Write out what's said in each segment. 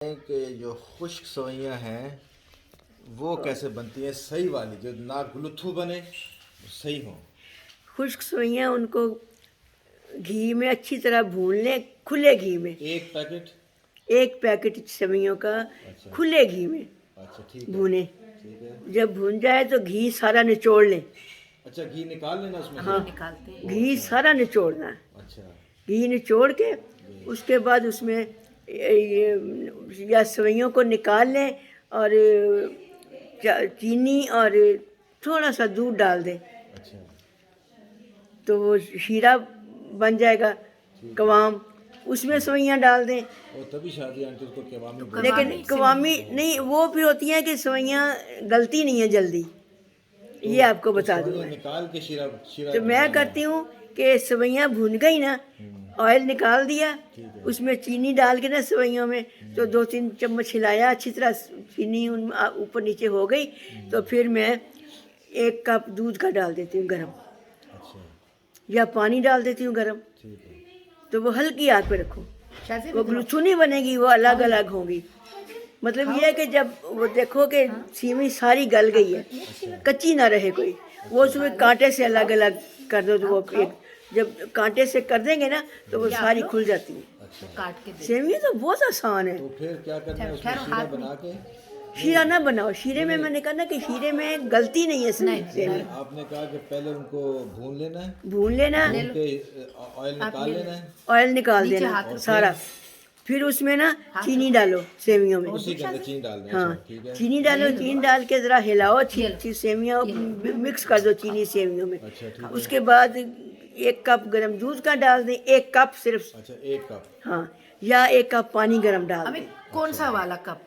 कि जो खुश्क सवैयाँ हैं वो कैसे बनती हैं, सही वाली जो ना गुलथू बने, सही हो। खुश्क सवैयाँ उनको घी में अच्छी तरह भून लें, खुले घी में। एक पैकेट। एक पैकेट सेवइयों का अच्छा। खुले घी में अच्छा ठीक है। भूने। ठीक है। जब भून जाए तो घी सारा निचोड़ लें। अच्छा, घी निकाल लेना उसमें से? हाँ, निकालते हैं। घी सारा निचोड़ना है। अच्छा। घी निचोड़ के उसके बाद उसमें ये या सेवइयों को निकाल लें और चीनी और थोड़ा सा दूध डाल दें अच्छा। तो वो शीरा बन जाएगा, कवाम। उसमें सेवइयाँ डाल दें। और तभी शादी आंटी को कवामी बोलते लेकिन हैं। कवामी नहीं, वो फिर होती हैं कि सेवइयाँ गलती नहीं है जल्दी। ये आपको बता दूँ मैं। निकाल के शीरा शीरा तो मैं करती हूँ कि सेवइयाँ भून गई ना, ऑयल निकाल दिया, उसमें चीनी डाल के ना सेवइयों में तो 2-3 चम्मच हिलाया अच्छी तरह, चीनी उन ऊपर नीचे हो गई तो फिर मैं 1 कप दूध का डाल देती हूँ गरम, अच्छा या पानी डाल देती हूँ गरम। ठीक है। तो वो हल्की आग पे रखो, वो ग्लूथू नहीं बनेगी, वो अलग अलग होंगी। मतलब ये है कि जब वो देखो कि सीमी सारी गल गई है, कच्ची ना रहे कोई, वो उसमें कांटे से अलग अलग कर दो। तो वो एक जब कांटे से कर देंगे ना तो वो सारी खुल जाती है। अच्छा। काट के दे। सेवइयाँ तो बहुत आसान है। तो फिर क्या करना है उसमें? शीरा बना के? शीरा ना बनाओ, शीरे में मैंने कहा ना कि शीरे में गलती नहीं है। नहीं, आपने कहा कि पहले उनको भून लेना है, भून लेना, भून के ऑयल निकाल लेना है, ऑयल निकाल देना सारा, फिर उसमें ना चीनी डालो सेवियों में। उसी के अंदर चीनी डाल दें। हाँ, अच्छा ठीक है। चीनी डालो, चीनी डाल के ज़रा हिलाओ, अच्छी सेवियाँ मिक्स कर दो चीनी सेवियों में। अच्छा ठीक है। उसके बाद 1 कप गरम दूध का डाल दें, 1 कप सिर्फ। अच्छा 1 कप। हाँ, या 1 कप पानी गरम डाल हमें दें। कौन सा वाला कप?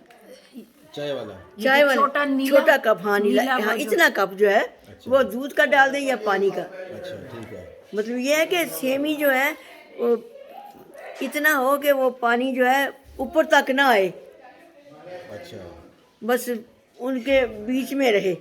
चाय वाला? चाय वाला छोटा नीला, छोटा कप, हाँ नीला, नीला हाँ वो जो- इतना कप जो है वो दूध का डाल दें या पानी का। अच्छा ठीक है। मतलब ये है कि सेमी जो है वो इतना हो कि वो पानी जो है ऊपर तक ना आए, अच्छा बस उनके बीच में रहे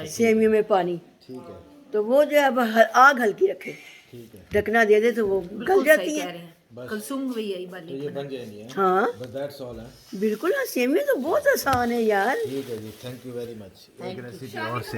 सेमियों में पानी। ठीक है। तो वो जो है अब आग हल्की रखे, ठीक है। ढकना दे दे तो वो गल जाती कह है। रहे हैं। कलसूम भी यही तो वाली ये बन जाएंगी हैं? हाँ बस दैट्स ऑल है। बिल्कुल, हाँ सेमिया तो बहुत आसान है यार। ठीक है जी, थैंक यू वेरी मच। एक रेसिपी और से